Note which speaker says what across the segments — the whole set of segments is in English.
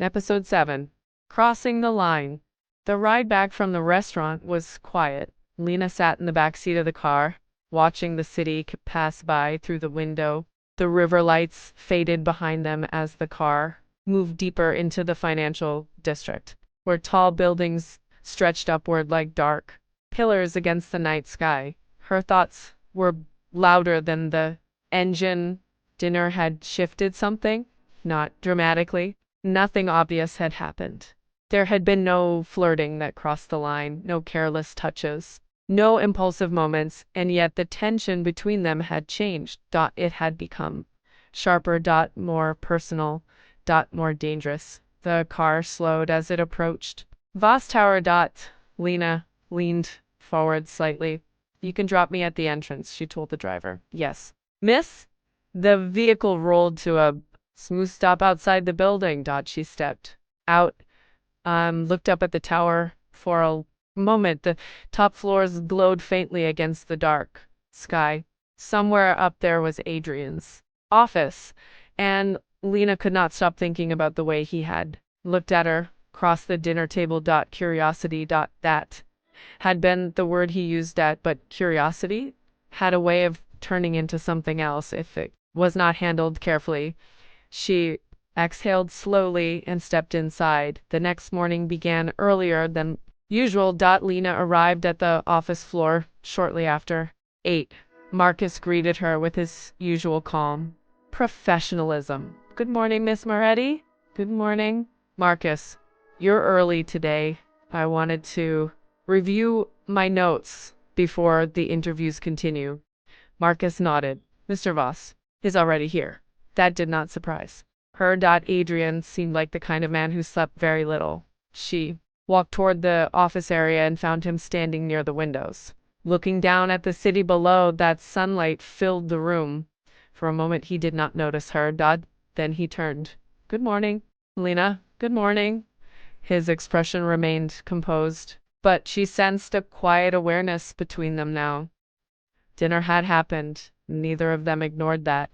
Speaker 1: Episode 7. Crossing the Line. The ride back from the restaurant was quiet. Lena sat in the back seat of the car, watching the city pass by through the window. The river lights faded behind them as the car moved deeper into the financial district, where tall buildings stretched upward like dark pillars against the night sky. Her thoughts were louder than the engine. Dinner had shifted something, not dramatically. Nothing obvious had happened. There had been no flirting that crossed the line, no careless touches, no impulsive moments, and yet the tension between them had changed. It had become sharper, more personal, more dangerous. The car slowed as it approached Voss Tower. Lena leaned forward slightly. "You can drop me at the entrance," she told the driver. "Yes." "Miss?" The vehicle rolled to a smooth stop outside the building. She stepped out, looked up at the tower. For a moment, the top floors glowed faintly against the dark sky. Somewhere up there was Adrian's office, and Lena could not stop thinking about the way he had looked at her across the dinner table. Curiosity. That had been the word he used, but curiosity had a way of turning into something else if it was not handled carefully. She exhaled slowly and stepped inside. The next morning began earlier than usual. Lena arrived at the office floor shortly after 8. Marcus greeted her with his usual calm professionalism. "Good morning, Miss Moretti." "Good morning." "Marcus, you're early today. I wanted to review my notes before the interviews continue." Marcus nodded. "Mr. Voss is already here." That did not surprise her. Adrian seemed like the kind of man who slept very little. She walked toward the office area and found him standing near the windows, looking down at the city below. That sunlight filled the room. For a moment he did not notice her. Then he turned. "Good morning, Lena." "Good morning." His expression remained composed, but she sensed a quiet awareness between them now. Dinner had happened. Neither of them ignored that.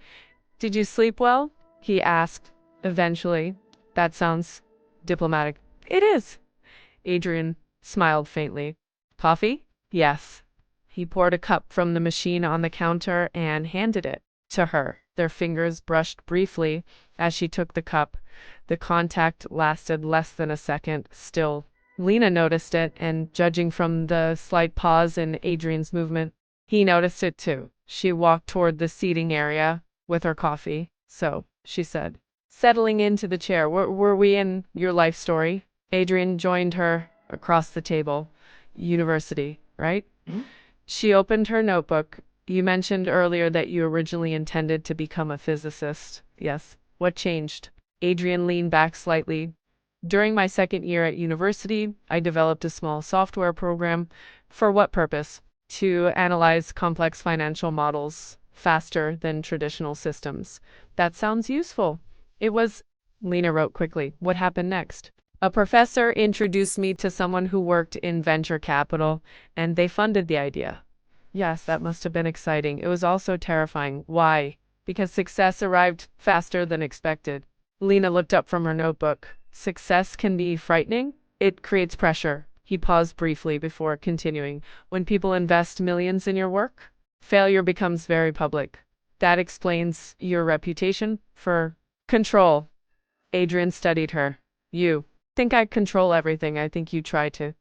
Speaker 1: "Did you sleep well?" he asked eventually. "That sounds diplomatic." "It is." Adrian smiled faintly. "Coffee?" "Yes." He poured a cup from the machine on the counter and handed it to her. Their fingers brushed briefly as she took the cup. The contact lasted less than a second. Still, Lena noticed it, and judging from the slight pause in Adrian's movement, he noticed it too. She walked toward the seating area with her coffee. "So," she said, settling into the chair, were we in your life story?" Adrian joined her across the table. "University, right?" She opened her notebook. "You mentioned earlier that you originally intended to become a physicist." "Yes." "What changed?" Adrian leaned back slightly. "During my second year at university, I developed a small software program." "For what purpose?" "To analyze complex financial models faster than traditional systems." "That sounds useful." "It was," Lena wrote quickly. "What happened next?" "A professor introduced me to someone who worked in venture capital, and they funded the idea." "Yes, that must have been exciting." "It was also terrifying." "Why?" "Because success arrived faster than expected." Lena looked up from her notebook. "Success can be frightening. It creates pressure." He paused briefly before continuing. "When people invest millions in your work, failure becomes very public. That explains your reputation for control." Adrian studied her. "You think I control everything. I think you try to.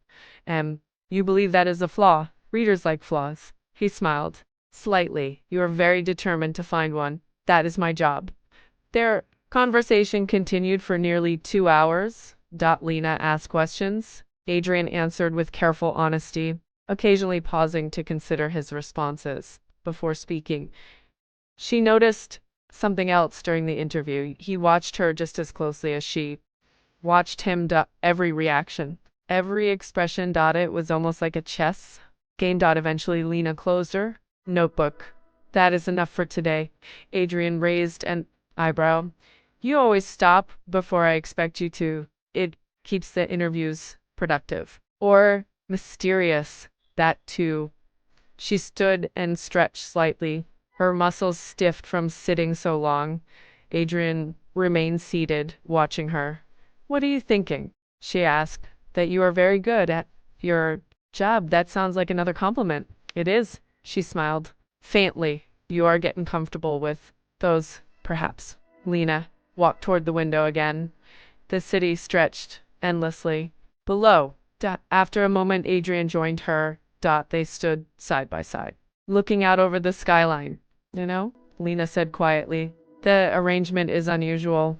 Speaker 1: You believe that is a flaw. Readers like flaws." He smiled slightly. "You are very determined to find one. That is my job." Their conversation continued for nearly 2 hours. Lena asked questions. Adrian answered with careful honesty, occasionally pausing to consider his responses before speaking. She noticed something else during the interview. He watched her just as closely as she watched him. Every reaction, every expression. It was almost like a chess game. Eventually Lena closed her notebook. "That is enough for today." Adrian raised an eyebrow. "You always stop before I expect you to. It keeps the interviews productive. Or mysterious." "That too." She stood and stretched slightly, her muscles stiff from sitting so long. Adrian remained seated, watching her. What are you thinking? She asked. That you are very good at your job. That sounds like another compliment. It is, she smiled. Faintly. You are getting comfortable with those, perhaps. Lena walked toward the window again. The city stretched endlessly. Below. After a moment, Adrian joined her. They stood side by side, looking out over the skyline. You know, Lena said quietly. The arrangement is unusual.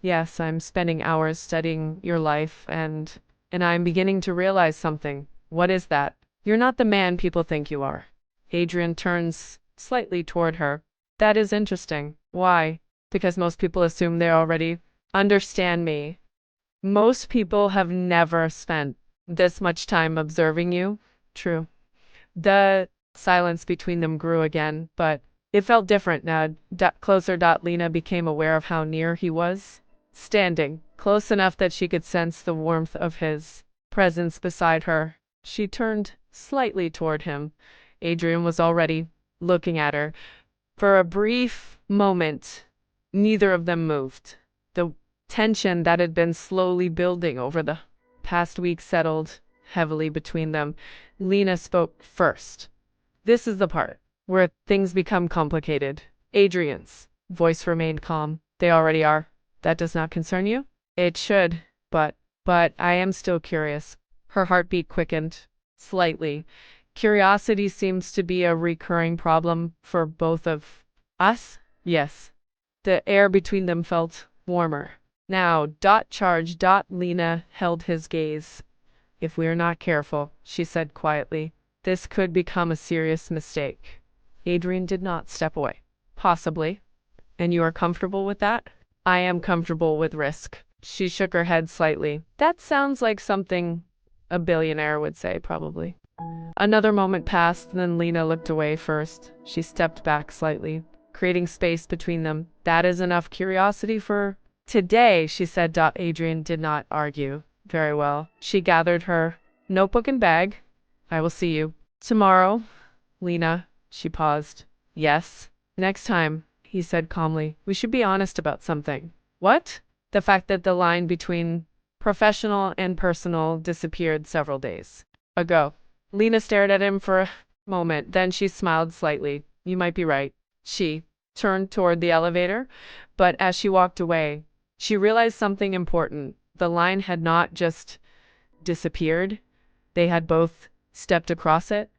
Speaker 1: Yes, I'm spending hours studying your life, and I'm beginning to realize something. What is that? You're not the man people think you are. Adrian turns slightly toward her. That is interesting. Why? Because most people assume they already understand me. Most people have never spent this much time observing you. True. The silence between them grew again, but it felt different now. Closer. Lena became aware of how near he was, standing close enough that she could sense the warmth of his presence beside her. She turned slightly toward him. Adrian was already looking at her. For a brief moment, neither of them moved. The tension that had been slowly building over the past week settled heavily between them. Lena spoke first. This is the part where things become complicated. Adrian's voice remained calm. They already are. That does not concern you? It should, but I am still curious. Her heartbeat quickened slightly. Curiosity seems to be a recurring problem for both of us. Yes. The air between them felt warmer. Now, charge. Lena held his gaze. If we are not careful, she said quietly, this could become a serious mistake. Adrian did not step away. Possibly. And you are comfortable with that? I am comfortable with risk. She shook her head slightly. That sounds like something a billionaire would say, probably. Another moment passed, then Lena looked away first. She stepped back slightly, creating space between them. That is enough curiosity for today, she said. Adrian did not argue. Very well. She gathered her notebook and bag. I will see you tomorrow. Lena, she paused. Yes. Next time, he said calmly, we should be honest about something. What? The fact that the line between professional and personal disappeared several days ago. Lena stared at him for a moment, then she smiled slightly. You might be right. She turned toward the elevator, but as she walked away, she realized something important. The line had not just disappeared. They had both stepped across it.